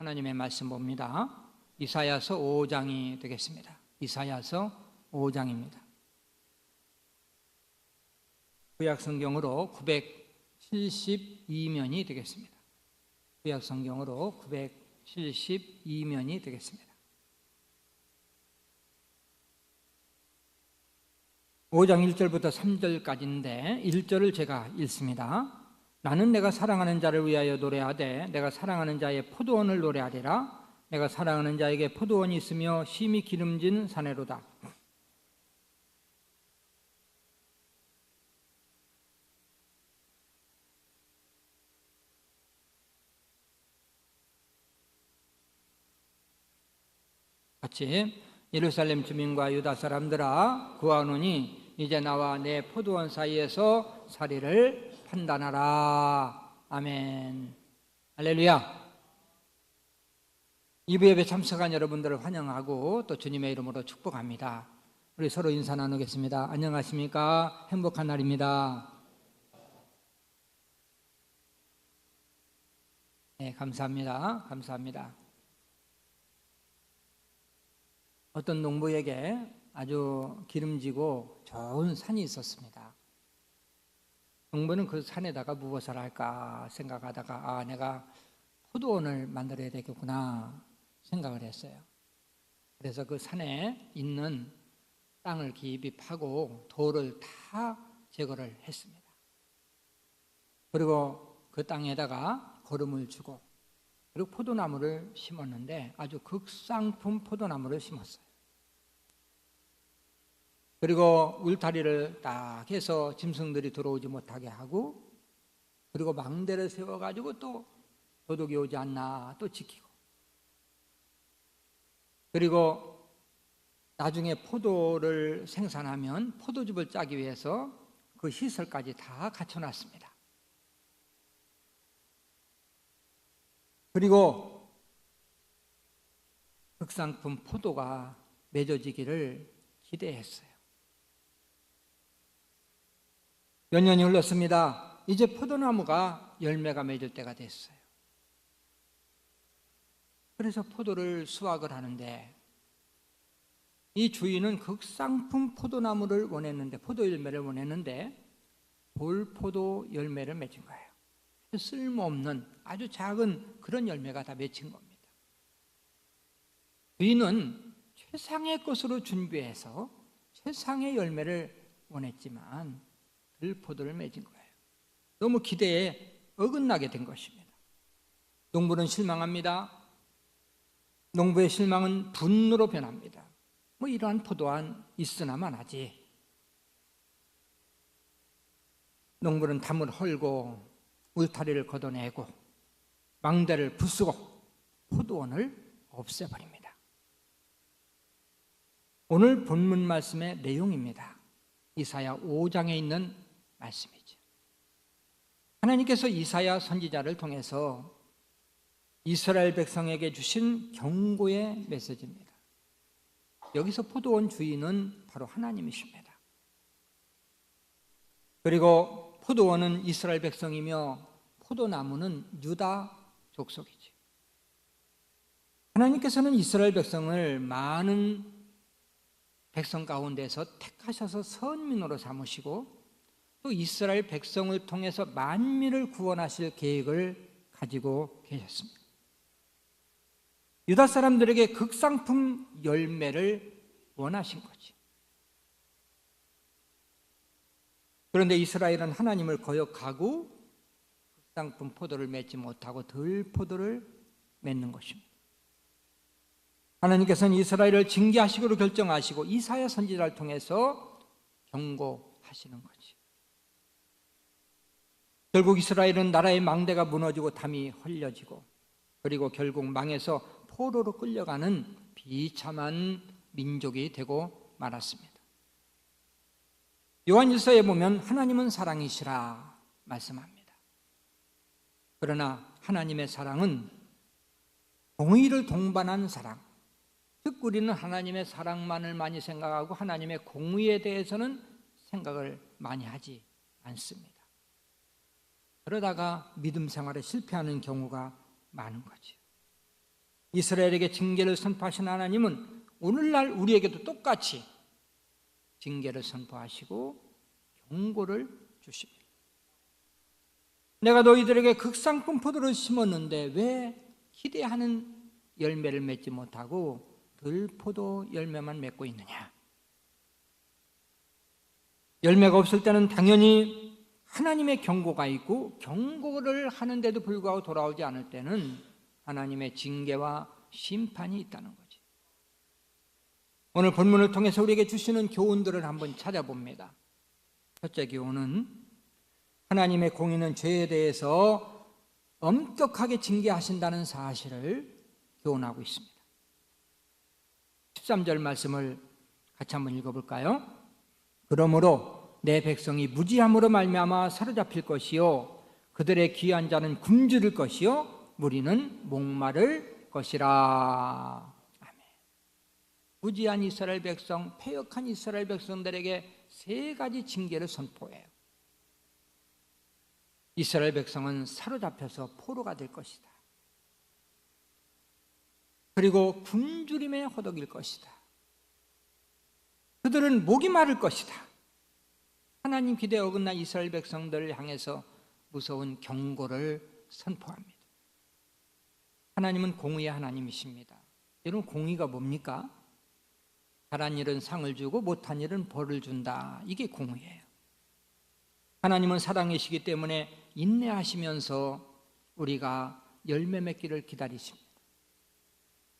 하나님의 말씀 봅니다. 이사야서 5장이 되겠습니다. 이사야서 5장입니다. 구약 성경으로 972면이 되겠습니다. 구약 성경으로 972면이 되겠습니다. 5장 1절부터 3절까지인데 1절을 제가 읽습니다. 나는 내가 사랑하는 자를 위하여 노래하되 내가 사랑하는 자의 포도원을 노래하리라. 내가 사랑하는 자에게 포도원이 있으며 심히 기름진 사내로다. 같이 예루살렘 주민과 유다 사람들아 구하노니 이제 나와 내 포도원 사이에서 사리를 판단하라. 아멘. 할렐루야. 2부 예배 참석한 여러분들을 환영하고 또 주님의 이름으로 축복합니다. 우리 서로 인사 나누겠습니다. 안녕하십니까? 행복한 날입니다. 네, 감사합니다. 감사합니다. 어떤 농부에게 아주 기름지고 좋은 산이 있었습니다. 농부는 그 산에다가 무엇을 할까 생각하다가 내가 포도원을 만들어야 되겠구나 생각을 했어요. 그래서 그 산에 있는 땅을 깊이 파고 돌을 다 제거를 했습니다. 그리고 그 땅에다가 거름을 주고 그리고 포도나무를 심었는데 아주 극상품 포도나무를 심었어요. 그리고 울타리를 딱 해서 짐승들이 들어오지 못하게 하고 그리고 망대를 세워가지고 또 도둑이 오지 않나 또 지키고 그리고 나중에 포도를 생산하면 포도즙을 짜기 위해서 그 시설까지 다 갖춰놨습니다. 그리고 극상품 포도가 맺어지기를 기대했어요. 몇 년이 흘렀습니다. 이제 포도나무가 열매가 맺을 때가 됐어요. 그래서 포도를 수확을 하는데 이 주인은 극상품 포도나무를 원했는데 포도 열매를 원했는데 돌포도 열매를 맺은 거예요. 쓸모없는 아주 작은 그런 열매가 다 맺힌 겁니다. 주인은 최상의 것으로 준비해서 최상의 열매를 원했지만 들포도를 맺은 거예요. 너무 기대에 어긋나게 된 것입니다. 농부는 실망합니다. 농부의 실망은 분노로 변합니다. 이러한 포도원 있으나만 하지. 농부는 담을 헐고 울타리를 걷어내고 망대를 부수고 포도원을 없애버립니다. 오늘 본문 말씀의 내용입니다. 이사야 5장에 있는 말씀이죠. 하나님께서 이사야 선지자를 통해서 이스라엘 백성에게 주신 경고의 메시지입니다. 여기서 포도원 주인은 바로 하나님이십니다. 그리고 포도원은 이스라엘 백성이며 포도나무는 유다 족속이죠. 하나님께서는 이스라엘 백성을 많은 백성 가운데서 택하셔서 선민으로 삼으시고 또 이스라엘 백성을 통해서 만민을 구원하실 계획을 가지고 계셨습니다. 유다 사람들에게 극상품 열매를 원하신 거죠. 그런데 이스라엘은 하나님을 거역하고 극상품 포도를 맺지 못하고 들포도를 맺는 것입니다. 하나님께서는 이스라엘을 징계하시기로 결정하시고 이사야 선지자를 통해서 경고하시는 거죠. 결국 이스라엘은 나라의 망대가 무너지고 담이 헐려지고 그리고 결국 망해서 포로로 끌려가는 비참한 민족이 되고 말았습니다. 요한일서에 보면 하나님은 사랑이시라 말씀합니다. 그러나 하나님의 사랑은 공의를 동반한 사랑, 즉 우리는 하나님의 사랑만을 많이 생각하고 하나님의 공의에 대해서는 생각을 많이 하지 않습니다. 그러다가 믿음 생활에 실패하는 경우가 많은 거죠. 이스라엘에게 징계를 선포하신 하나님은 오늘날 우리에게도 똑같이 징계를 선포하시고 경고를 주십니다. 내가 너희들에게 극상품 포도를 심었는데 왜 기대하는 열매를 맺지 못하고 들포도 열매만 맺고 있느냐? 열매가 없을 때는 당연히 하나님의 경고가 있고, 경고를 하는데도 불구하고 돌아오지 않을 때는 하나님의 징계와 심판이 있다는 거지. 오늘 본문을 통해서 우리에게 주시는 교훈들을 한번 찾아봅니다. 첫째 교훈은 하나님의 공의는 죄에 대해서 엄격하게 징계하신다는 사실을 교훈하고 있습니다. 13절 말씀을 같이 한번 읽어볼까요? 그러므로 내 백성이 무지함으로 말미암아 사로잡힐 것이요 그들의 귀한 자는 굶주릴 것이요 무리는 목마를 것이라. 아멘. 무지한 이스라엘 백성, 패역한 이스라엘 백성들에게 세 가지 징계를 선포해요. 이스라엘 백성은 사로잡혀서 포로가 될 것이다. 그리고 굶주림에 허덕일 것이다. 그들은 목이 마를 것이다. 하나님 기대에 어긋난 이스라엘 백성들을 향해서 무서운 경고를 선포합니다. 하나님은 공의의 하나님이십니다. 여러분, 공의가 뭡니까? 잘한 일은 상을 주고 못한 일은 벌을 준다. 이게 공의예요. 하나님은 사랑이시기 때문에 인내하시면서 우리가 열매 맺기를 기다리십니다.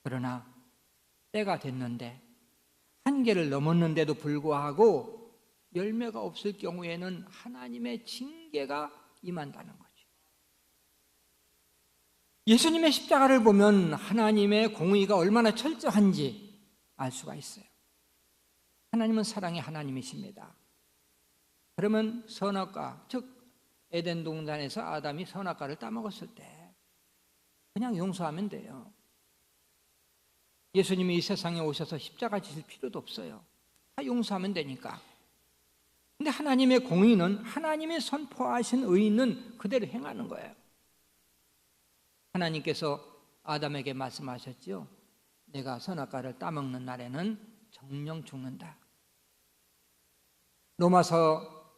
그러나 때가 됐는데 한계를 넘었는데도 불구하고 열매가 없을 경우에는 하나님의 징계가 임한다는 거죠. 예수님의 십자가를 보면 하나님의 공의가 얼마나 철저한지 알 수가 있어요. 하나님은 사랑의 하나님이십니다. 그러면 선악과, 즉 에덴 동산에서 아담이 선악과를 따먹었을 때 그냥 용서하면 돼요. 예수님이 이 세상에 오셔서 십자가 지실 필요도 없어요. 다 용서하면 되니까. 근데 하나님의 공의는 하나님이 선포하신 의는 그대로 행하는 거예요. 하나님께서 아담에게 말씀하셨죠. 내가 선악과를 따먹는 날에는 정령 죽는다. 로마서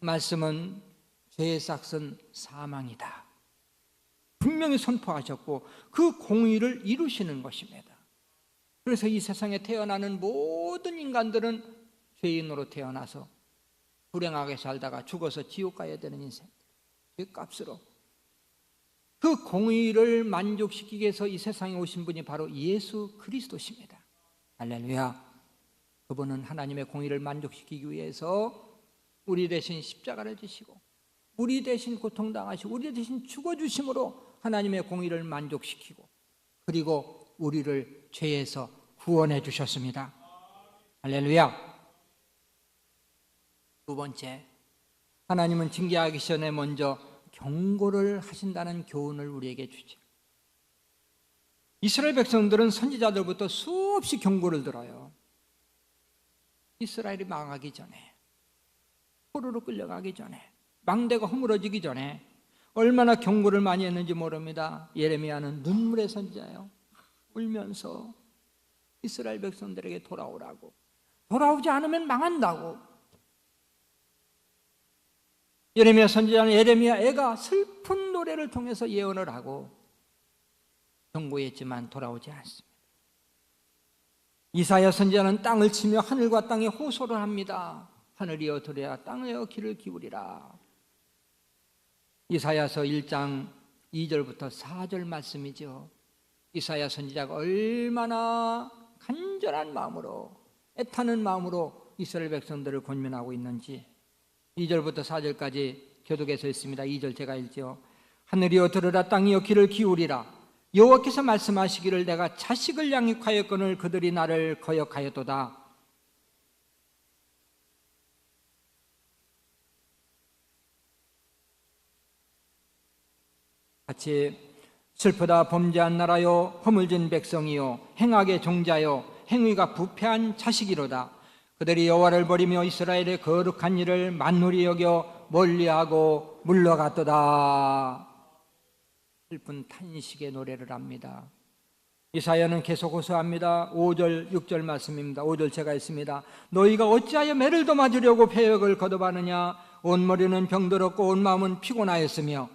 말씀은 죄의 삭은 사망이다. 분명히 선포하셨고 그 공의를 이루시는 것입니다. 그래서 이 세상에 태어나는 모든 인간들은 죄인으로 태어나서 불행하게 살다가 죽어서 지옥 가야 되는 인생들, 죄값으로. 그 공의를 만족시키기 위해서 이 세상에 오신 분이 바로 예수 그리스도십니다. 할렐루야. 그분은 하나님의 공의를 만족시키기 위해서 우리 대신 십자가를 지시고 우리 대신 고통당하시고 우리 대신 죽어주심으로 하나님의 공의를 만족시키고 그리고 우리를 죄에서 구원해 주셨습니다. 할렐루야. 두 번째, 하나님은 징계하기 전에 먼저 경고를 하신다는 교훈을 우리에게 주죠. 이스라엘 백성들은 선지자들부터 수없이 경고를 들어요. 이스라엘이 망하기 전에, 포로로 끌려가기 전에, 망대가 허물어지기 전에 얼마나 경고를 많이 했는지 모릅니다. 예레미야는 눈물의 선지자예요. 울면서 이스라엘 백성들에게 돌아오라고, 돌아오지 않으면 망한다고. 예레미야 선지자는 예레미야 애가 슬픈 노래를 통해서 예언을 하고 경고했지만 돌아오지 않습니다. 이사야 선지자는 땅을 치며 하늘과 땅에 호소를 합니다. 하늘이여 들으라, 땅이여 귀를 기울이라. 이사야서 1장 2절부터 4절 말씀이죠. 이사야 선지자가 얼마나 간절한 마음으로, 애타는 마음으로 이스라엘 백성들을 권면하고 있는지 2절부터 4절까지 교독에서 있습니다. 2절 제가 읽죠. 하늘이여 들으라, 땅이여 귀를 기울이라. 여호와께서 말씀하시기를 내가 자식을 양육하였거늘 그들이 나를 거역하였도다. 같이 슬프다 범죄한 나라요 허물진 백성이요 행악의 종자요 행위가 부패한 자식이로다. 그들이 여호와를 버리며 이스라엘의 거룩한 일을 만홀히 여겨 멀리하고 물러갔도다. 슬픈 탄식의 노래를 합니다. 이사야는 계속 호소합니다. 5절 6절 말씀입니다. 5절 제가 있습니다. 너희가 어찌하여 매를 도맞으려고 패역을 거듭하느냐. 온 머리는 병들었고 온 마음은 피곤하였으며.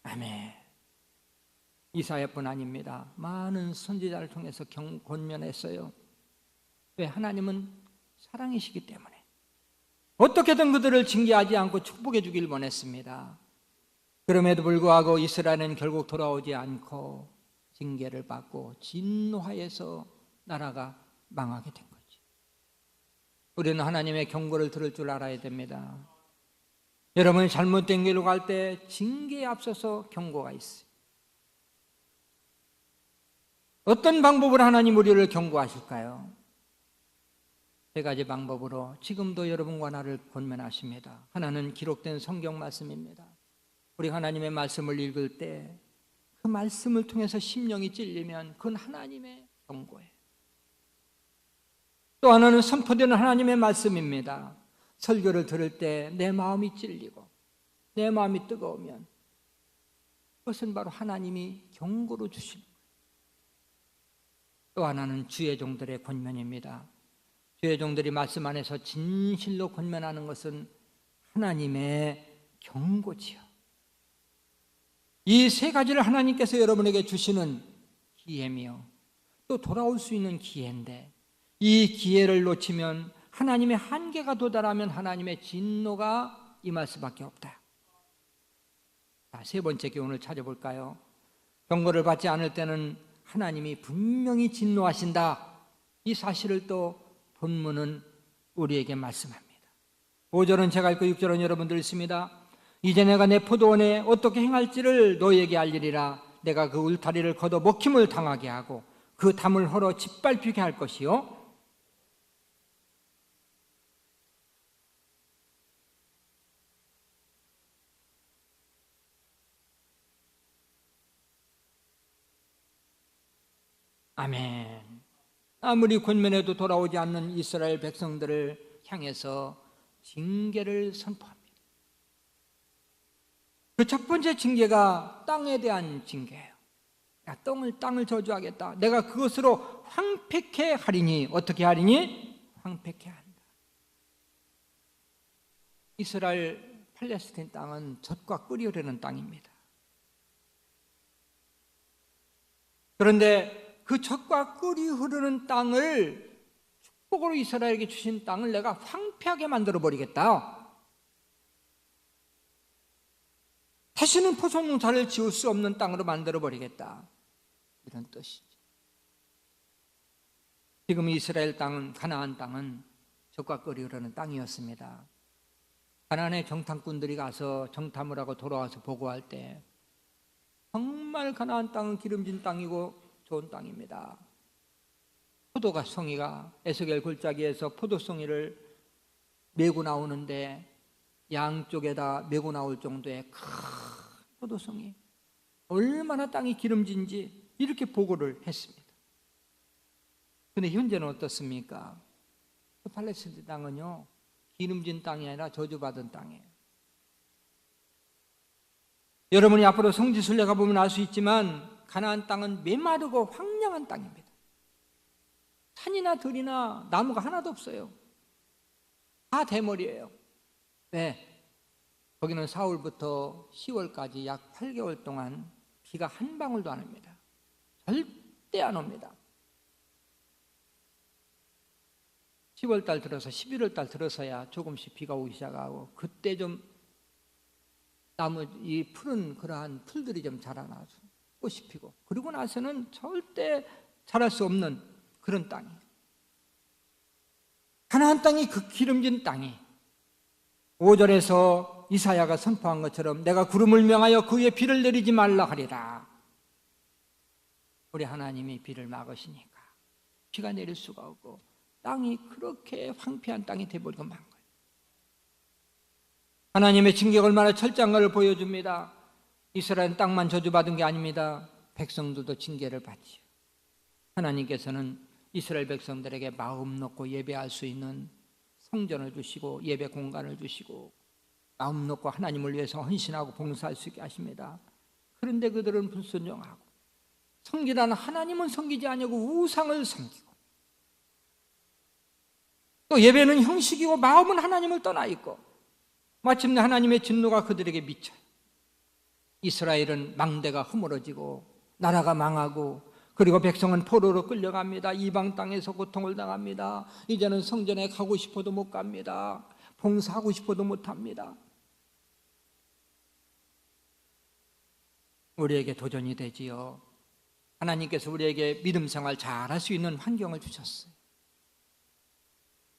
아멘. 이사야뿐 아닙니다. 많은 선지자를 통해서 권면했어요. 왜? 하나님은 사랑이시기 때문에 어떻게든 그들을 징계하지 않고 축복해 주길 원했습니다. 그럼에도 불구하고 이스라엘은 결국 돌아오지 않고 징계를 받고 진노하여서 나라가 망하게 된 거지. 우리는 하나님의 경고를 들을 줄 알아야 됩니다. 여러분이 잘못된 길로 갈 때 징계에 앞서서 경고가 있어요. 어떤 방법으로 하나님 우리를 경고하실까요? 세 가지 방법으로 지금도 여러분과 나를 권면하십니다. 하나는 기록된 성경 말씀입니다. 우리 하나님의 말씀을 읽을 때 그 말씀을 통해서 심령이 찔리면 그건 하나님의 경고예요. 또 하나는 선포되는 하나님의 말씀입니다. 설교를 들을 때 내 마음이 찔리고 내 마음이 뜨거우면 그것은 바로 하나님이 경고로 주시는 거예요. 또 하나는 주의 종들의 권면입니다. 주의 종들이 말씀 안에서 진실로 권면하는 것은 하나님의 경고지요. 이 세 가지를 하나님께서 여러분에게 주시는 기회며 또 돌아올 수 있는 기회인데 이 기회를 놓치면 하나님의 한계가 도달하면 하나님의 진노가 임할 수밖에 없다. 자, 세 번째 교훈을 찾아볼까요? 경고를 받지 않을 때는 하나님이 분명히 진노하신다. 이 사실을 또 본문은 우리에게 말씀합니다. 5절은 제가 읽고 6절은 여러분들 읽습니다. 이제 내가 내 포도원에 어떻게 행할지를 너희에게 알리리라. 내가 그 울타리를 걷어 먹힘을 당하게 하고 그 담을 헐어 짓밟히게 할 것이요. 아멘. 아무리 권면해도 돌아오지 않는 이스라엘 백성들을 향해서 징계를 선포합니다. 그 첫 번째 징계가 땅에 대한 징계예요. 야, 땅을 저주하겠다. 내가 그것으로 황폐케 하리니. 어떻게 하리니? 황폐케 한다. 이스라엘 팔레스타인 땅은 젖과 꿀이 흐르는 땅입니다. 그런데 그 젖과 꿀이 흐르는 땅을, 축복으로 이스라엘에게 주신 땅을 내가 황폐하게 만들어 버리겠다. 다시는 포도 농사를 지을 수 없는 땅으로 만들어 버리겠다. 이런 뜻이죠. 지금 이스라엘 땅은, 가나안 땅은 젖과 꿀이 흐르는 땅이었습니다. 가나안의 정탐꾼들이 가서 정탐을 하고 돌아와서 보고할 때 정말 가나안 땅은 기름진 땅이고 좋은 땅입니다. 포도가 송이가 에스겔 골짜기에서 포도송이를 메고 나오는데 양쪽에다 메고 나올 정도의 큰 포도송이, 얼마나 땅이 기름진지 이렇게 보고를 했습니다. 그런데 현재는 어떻습니까? 그 팔레스타인 땅은요, 기름진 땅이 아니라 저주받은 땅이에요. 여러분이 앞으로 성지순례 가보면 알 수 있지만 가나안 땅은 메마르고 황량한 땅입니다. 산이나 들이나 나무가 하나도 없어요. 다 대머리예요. 네, 거기는 4월부터 10월까지 약 8개월 동안 비가 한 방울도 안 옵니다. 절대 안 옵니다. 10월달 들어서 11월달 들어서야 조금씩 비가 오기 시작하고, 그때 좀 나무, 이 푸른 그러한 풀들이 좀 자라나서 꽃이 피고, 그리고 나서는 절대 자랄 수 없는 그런 땅이에요. 가나안 땅이 그 기름진 땅이 5절에서 이사야가 선포한 것처럼 내가 구름을 명하여 그 위에 비를 내리지 말라 하리라. 우리 하나님이 비를 막으시니까 비가 내릴 수가 없고 땅이 그렇게 황폐한 땅이 되어버리고 만 거예요. 하나님의 징계가 얼마나 철저한가를 보여줍니다. 이스라엘은 땅만 저주받은 게 아닙니다. 백성들도 징계를 받지요. 하나님께서는 이스라엘 백성들에게 마음 놓고 예배할 수 있는 성전을 주시고 예배 공간을 주시고 마음 놓고 하나님을 위해서 헌신하고 봉사할 수 있게 하십니다. 그런데 그들은 불순종하고 섬기라는 하나님은 섬기지 아니하고 우상을 섬기고, 또 예배는 형식이고 마음은 하나님을 떠나 있고, 마침내 하나님의 진노가 그들에게 미쳐요. 이스라엘은 망대가 허물어지고 나라가 망하고, 그리고 백성은 포로로 끌려갑니다. 이방 땅에서 고통을 당합니다. 이제는 성전에 가고 싶어도 못 갑니다. 봉사하고 싶어도 못 합니다. 우리에게 도전이 되지요. 하나님께서 우리에게 믿음 생활 잘할 수 있는 환경을 주셨어요.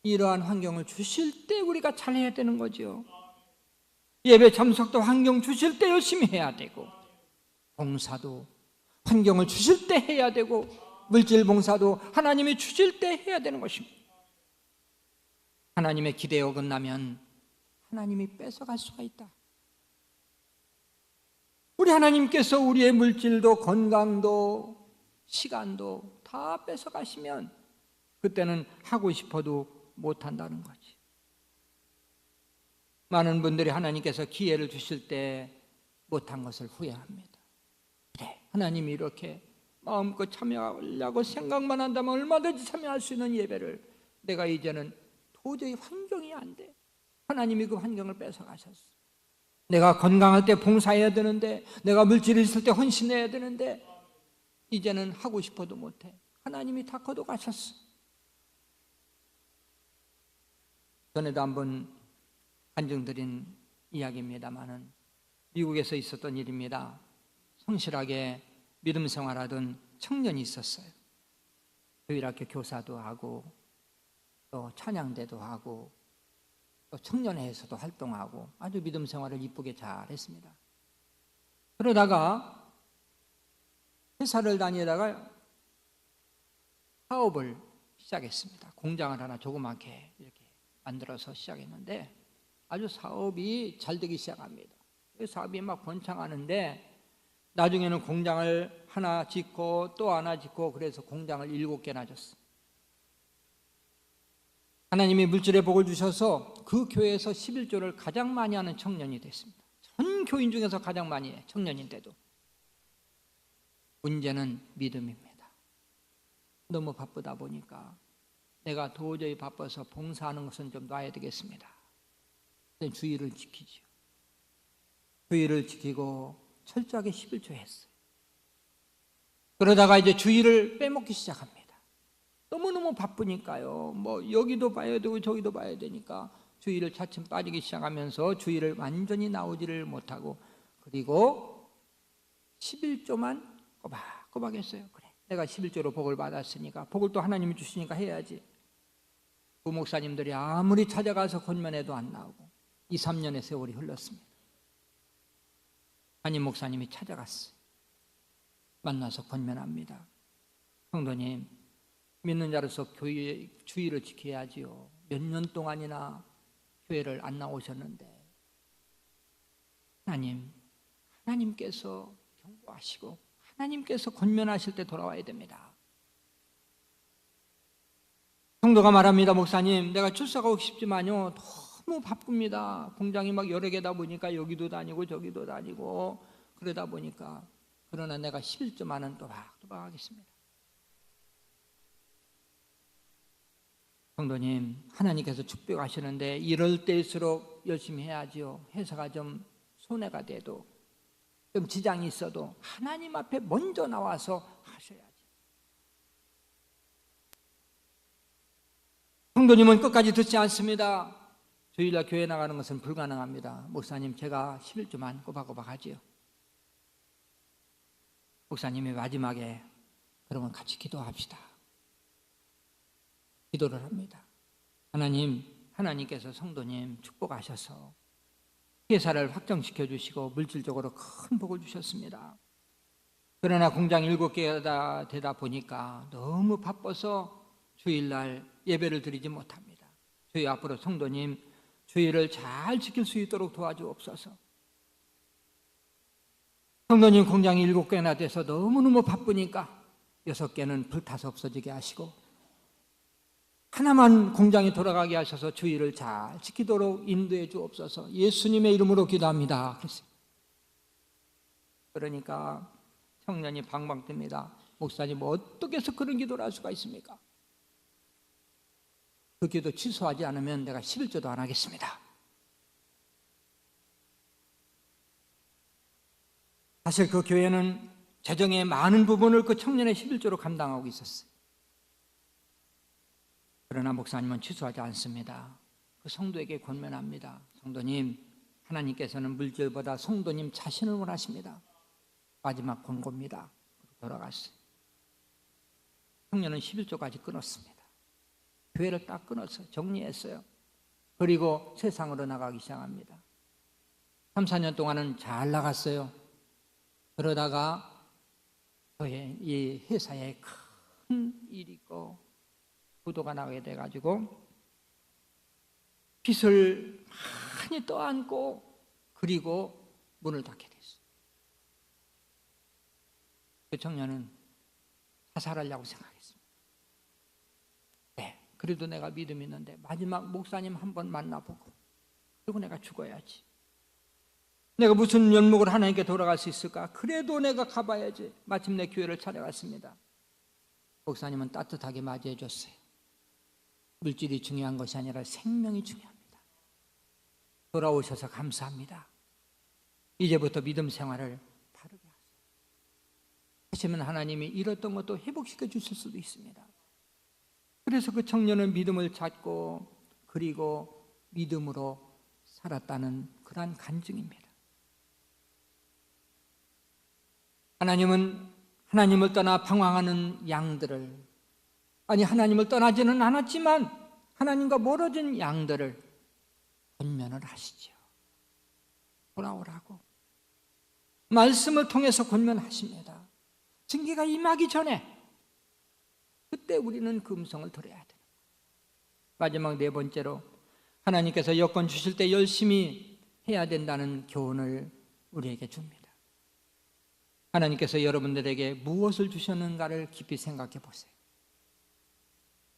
이러한 환경을 주실 때 우리가 잘해야 되는 거죠. 예배 참석도 환경 주실 때 열심히 해야 되고, 봉사도 환경을 주실 때 해야 되고, 물질 봉사도 하나님이 주실 때 해야 되는 것입니다. 하나님의 기대에 어긋나면 하나님이 뺏어갈 수가 있다. 우리 하나님께서 우리의 물질도 건강도 시간도 다 뺏어가시면 그때는 하고 싶어도 못한다는 거지. 많은 분들이 하나님께서 기회를 주실 때 못한 것을 후회합니다. 그래, 하나님이 이렇게 마음껏 참여하려고 생각만 한다면 얼마든지 참여할 수 있는 예배를 내가 이제는 도저히 환경이 안 돼. 하나님이 그 환경을 뺏어가셨어. 내가 건강할 때 봉사해야 되는데, 내가 물질이 있을 때 헌신해야 되는데 이제는 하고 싶어도 못해. 하나님이 다 걷어가셨어. 전에도 한번 간증드린 이야기입니다마는 미국에서 있었던 일입니다. 성실하게 믿음 생활하던 청년이 있었어요. 교일학교 교사도 하고 또 찬양대도 하고 또 청년회에서도 활동하고 아주 믿음 생활을 이쁘게 잘했습니다. 그러다가 회사를 다니다가 사업을 시작했습니다. 공장을 하나 조그맣게 이렇게 만들어서 시작했는데 아주 사업이 잘 되기 시작합니다. 사업이 막 번창하는데 나중에는 공장을 하나 짓고 또 하나 짓고, 그래서 공장을 7개나 졌어요. 하나님이 물질의 복을 주셔서 그 교회에서 11조를 가장 많이 하는 청년이 됐습니다. 전 교인 중에서 가장 많이 해, 청년인데도. 문제는 믿음입니다. 너무 바쁘다 보니까 내가 도저히 바빠서 봉사하는 것은 좀 놔야 되겠습니다. 주의를 지키죠. 주의를 지키고 철저하게 11조 했어요. 그러다가 이제 주의를 빼먹기 시작합니다. 너무너무 바쁘니까요. 뭐 여기도 봐야 되고 저기도 봐야 되니까 주의를 차츰 빠지기 시작하면서 주의를 완전히 나오지를 못하고, 그리고 11조만 꼬박꼬박 했어요. 그래, 내가 11조로 복을 받았으니까 복을 또 하나님이 주시니까 해야지. 그 목사님들이 아무리 찾아가서 권면해도 안 나오고 2, 3년의 세월이 흘렀습니다. 담임 목사님이 찾아갔어요. 만나서 권면합니다. 성도님, 믿는 자로서 교회 주의를 지켜야지요. 몇 년 동안이나 교회를 안 나오셨는데 하나님께서 경고하시고 하나님께서 권면하실 때 돌아와야 됩니다. 성도가 말합니다. 목사님, 내가 출석하고 싶지만요 너무 바쁩니다. 공장이 막 여러 개다 보니까 여기도 다니고 저기도 다니고 그러다 보니까, 그러나 내가 11조만은 또박또박 하겠습니다. 성도님, 하나님께서 축복하시는데 이럴 때일수록 열심히 해야지요. 회사가 좀 손해가 돼도 좀 지장이 있어도 하나님 앞에 먼저 나와서 하셔야지. 성도님은 끝까지 듣지 않습니다. 주일날 교회 나가는 것은 불가능합니다. 목사님, 제가 11조만 꼬박꼬박 하지요. 목사님이 마지막에 그러면 같이 기도합시다. 기도를 합니다. 하나님께서 성도님 축복하셔서 회사를 확정시켜 주시고 물질적으로 큰 복을 주셨습니다. 그러나 공장 7개가 되다 보니까 너무 바빠서 주일날 예배를 드리지 못합니다. 저희 앞으로 성도님 주일을 잘 지킬 수 있도록 도와주옵소서. 성도님 공장이 7개나 돼서 너무너무 바쁘니까 6개는 불타서 없어지게 하시고, 하나만 공장이 돌아가게 하셔서 주의를 잘 지키도록 인도해 주옵소서. 예수님의 이름으로 기도합니다. 그러니까 청년이 방방 뜹니다. 목사님, 어떻게 해서 그런 기도를 할 수가 있습니까? 그 기도 취소하지 않으면 내가 11조도 안 하겠습니다. 사실 그 교회는 재정의 많은 부분을 그 청년의 11조로 감당하고 있었어요. 그러나 목사님은 취소하지 않습니다. 그 성도에게 권면합니다. 성도님, 하나님께서는 물질보다 성도님 자신을 원하십니다. 마지막 권고입니다. 돌아갔어요. 청년은 11조까지 끊었습니다. 교회를 딱 끊었어요. 정리했어요. 그리고 세상으로 나가기 시작합니다. 3, 4년 동안은 잘 나갔어요. 그러다가 이 회사에 큰 일이 있고 부도가 나게 돼가지고 빚을 많이 떠안고 그리고 문을 닫게 됐어요. 그 청년은 자살하려고 생각했습니다. 네, 그래도 내가 믿음이 있는데 마지막 목사님 한번 만나보고 그리고 내가 죽어야지. 내가 무슨 면목으로 하나님께 돌아갈 수 있을까? 그래도 내가 가봐야지. 마침내 교회를 찾아갔습니다. 목사님은 따뜻하게 맞이해 줬어요. 물질이 중요한 것이 아니라 생명이 중요합니다. 돌아오셔서 감사합니다. 이제부터 믿음 생활을 바르게 하세요. 하시면 하나님이 잃었던 것도 회복시켜 주실 수도 있습니다. 그래서 그 청년은 믿음을 찾고 그리고 믿음으로 살았다는 그러한 간증입니다. 하나님은 하나님을 떠나 방황하는 양들을, 아니 하나님을 떠나지는 않았지만 하나님과 멀어진 양들을 권면을 하시죠. 돌아오라고 말씀을 통해서 권면하십니다. 징계가 임하기 전에 그때 우리는 그 음성을 들어야 돼요. 마지막 네 번째로 하나님께서 여건 주실 때 열심히 해야 된다는 교훈을 우리에게 줍니다. 하나님께서 여러분들에게 무엇을 주셨는가를 깊이 생각해 보세요.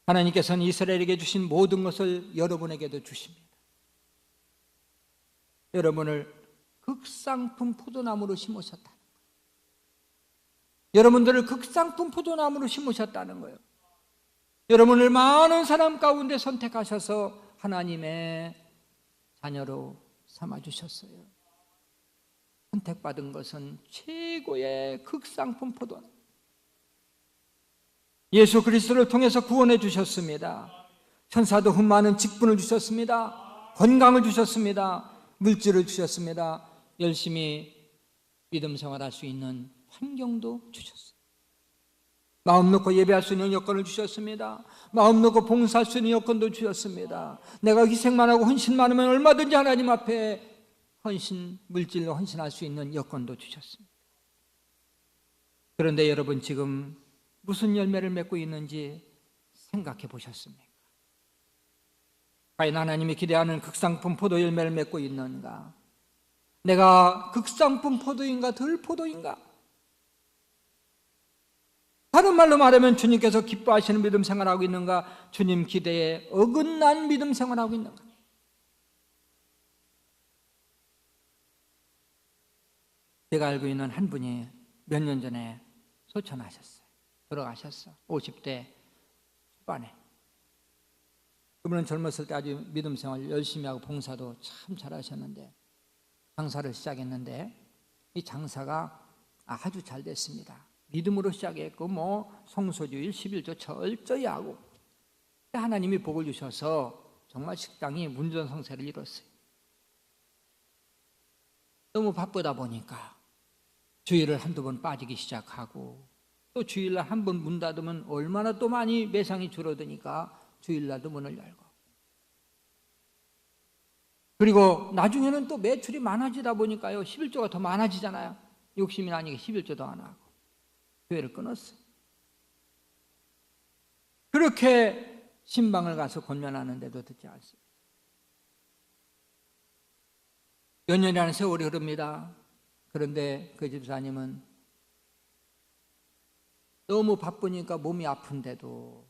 하나님께서는 이스라엘에게 주신 모든 것을 여러분에게도 주십니다. 여러분을 극상품 포도나무로 심으셨다는 거예요. 여러분들을 극상품 포도나무로 심으셨다는 거예요. 여러분을 많은 사람 가운데 선택하셔서 하나님의 자녀로 삼아주셨어요. 선택받은 것은 최고의 극상품 포도나무. 예수 그리스도를 통해서 구원해 주셨습니다. 천사도 흠많은 직분을 주셨습니다. 건강을 주셨습니다. 물질을 주셨습니다. 열심히 믿음 생활할 수 있는 환경도 주셨습니다. 마음 놓고 예배할 수 있는 여건을 주셨습니다. 마음 놓고 봉사할 수 있는 여건도 주셨습니다. 내가 희생만 하고 헌신만 하면 얼마든지 하나님 앞에 물질로 헌신할 수 있는 여건도 주셨습니다. 그런데 여러분 지금 무슨 열매를 맺고 있는지 생각해 보셨습니까? 과연 하나님이 기대하는 극상품 포도 열매를 맺고 있는가? 내가 극상품 포도인가 덜 포도인가? 다른 말로 말하면 주님께서 기뻐하시는 믿음 생활하고 있는가? 주님 기대에 어긋난 믿음 생활하고 있는가? 제가 알고 있는 한 분이 몇 년 전에 소천하셨어요. 돌아가셨어. 50대 초반에. 그분은 젊었을 때 아주 믿음 생활 열심히 하고 봉사도 참 잘하셨는데 장사를 시작했는데 이 장사가 아주 잘 됐습니다. 믿음으로 시작했고 성소주일 11조 철저히 하고 하나님이 복을 주셔서 정말 식당이 문전성세를 이뤘어요. 너무 바쁘다 보니까 주일을 한두 번 빠지기 시작하고 또 주일날 한 번 문 닫으면 얼마나 또 많이 매상이 줄어드니까 주일날도 문을 열고 그리고 나중에는 또 매출이 많아지다 보니까요 11조가 더 많아지잖아요. 욕심이 아니게 11조도 안 하고 교회를 끊었어요. 그렇게 신방을 가서 권면하는데도 듣지 않습니다. 몇 년이라는 세월이 흐릅니다. 그런데 그 집사님은 너무 바쁘니까 몸이 아픈데도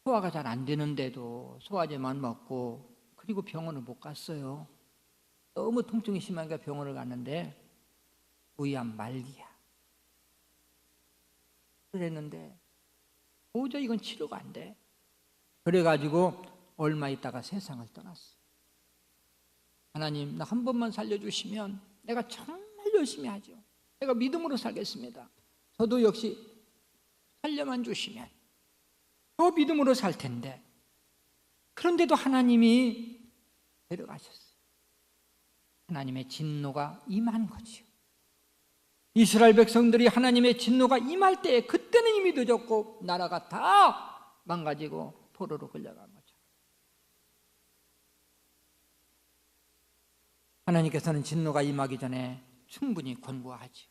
소화가 잘 안 되는데도 소화제만 먹고 그리고 병원을 못 갔어요. 너무 통증이 심하니까 병원을 갔는데 부위암 말기야. 그랬는데 도저히 이건 치료가 안 돼. 그래가지고 얼마 있다가 세상을 떠났어. 하나님, 나 한 번만 살려주시면 내가 정말 열심히 하죠. 내가 믿음으로 살겠습니다. 저도 역시 살려만 주시면 더 믿음으로 살 텐데. 그런데도 하나님이 데려가셨어요. 하나님의 진노가 임한 거지요. 이스라엘 백성들이 하나님의 진노가 임할 때에 그때는 이미 늦었고 나라가 다 망가지고 포로로 끌려간 거죠. 하나님께서는 진노가 임하기 전에 충분히 권고하지요.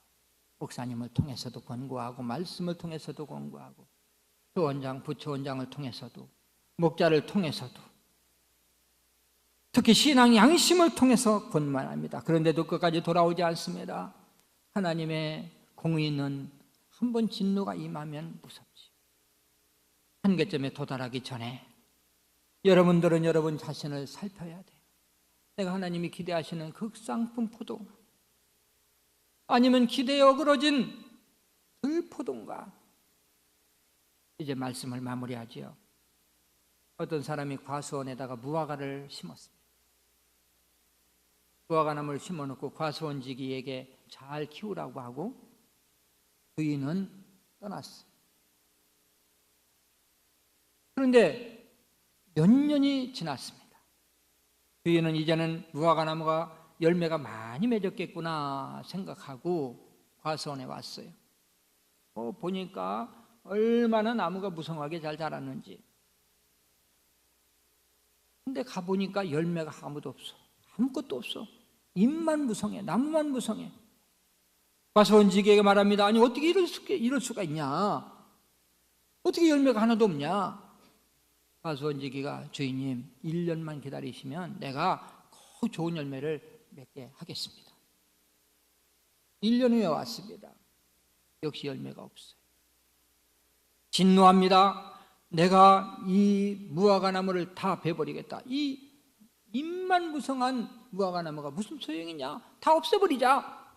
목사님을 통해서도 권고하고 말씀을 통해서도 권고하고 교원장, 부처원장을 통해서도 목자를 통해서도 특히 신앙 양심을 통해서 권면합니다. 그런데도 끝까지 돌아오지 않습니다. 하나님의 공의는 한 번 진노가 임하면 무섭지. 한계점에 도달하기 전에 여러분들은 여러분 자신을 살펴야 돼요. 내가 하나님이 기대하시는 극상품 포도 아니면 기대에 어그러진 들포도인가? 이제 말씀을 마무리하지요. 어떤 사람이 과수원에다가 무화과를 심었습니다. 무화과나무를 심어놓고 과수원지기에게 잘 키우라고 하고 주인은 떠났어요. 그런데 몇 년이 지났습니다. 주인은 이제는 무화과나무가 열매가 많이 맺었겠구나 생각하고 과수원에 왔어요. 보니까 얼마나 나무가 무성하게 잘 자랐는지. 근데 가보니까 열매가 아무도 없어. 아무것도 없어. 잎만 무성해. 나무만 무성해. 과수원지기에게 말합니다. 아니 어떻게 이럴 수가 있냐? 어떻게 열매가 하나도 없냐? 과수원지기가 주인님 1년만 기다리시면 내가 꼭 좋은 열매를 맺게 하겠습니다. 1년 후에 왔습니다. 역시 열매가 없어요. 진노합니다. 내가 이 무화과나무를 다 베버리겠다. 이 잎만 무성한 무화과나무가 무슨 소용이냐? 다 없애버리자.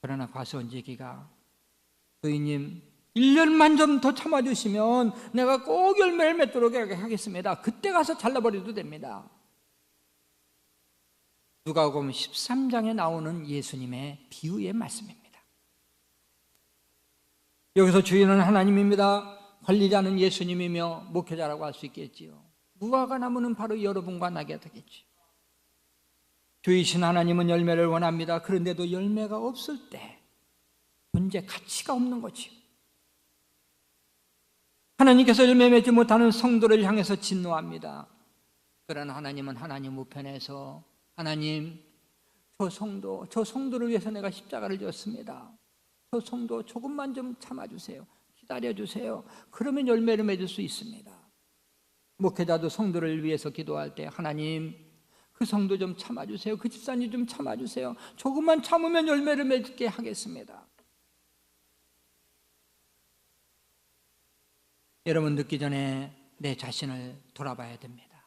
그러나 과수원지기가 주인님 1년만 좀 더 참아주시면 내가 꼭 열매를 맺도록 하겠습니다. 그때 가서 잘라버려도 됩니다. 누가복음 13장에 나오는 예수님의 비유의 말씀입니다. 여기서 주인은 하나님입니다. 관리자는 예수님이며 목회자라고 할 수 있겠지요. 무화과나무는 바로 여러분과 나게 되겠죠. 주이신 하나님은 열매를 원합니다. 그런데도 열매가 없을 때 존재 가치가 없는 거지요. 하나님께서 열매 맺지 못하는 성도를 향해서 진노합니다. 그러나 하나님은 하나님 우편에서 하나님 저 성도를 위해서 내가 십자가를 졌습니다. 저 성도 조금만 좀 참아주세요. 기다려주세요. 그러면 열매를 맺을 수 있습니다. 목회자도 성도를 위해서 기도할 때 하나님 그 성도 좀 참아주세요. 그 집사님 좀 참아주세요. 조금만 참으면 열매를 맺게 하겠습니다. 여러분 듣기 전에 내 자신을 돌아봐야 됩니다.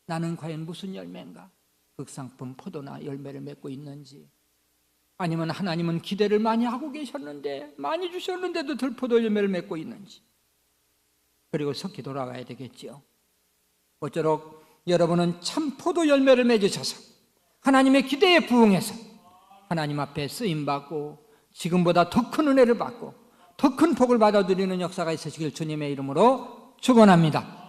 나는 과연 무슨 열매인가? 극상품 포도나 열매를 맺고 있는지, 아니면 하나님은 기대를 많이 하고 계셨는데 많이 주셨는데도 들포도 열매를 맺고 있는지, 그리고 석기 돌아가야 되겠지요. 어쩌록 여러분은 참 포도 열매를 맺으셔서 하나님의 기대에 부응해서 하나님 앞에 쓰임받고 지금보다 더 큰 은혜를 받고 더 큰 복을 받아들이는 역사가 있으시길 주님의 이름으로 축원합니다.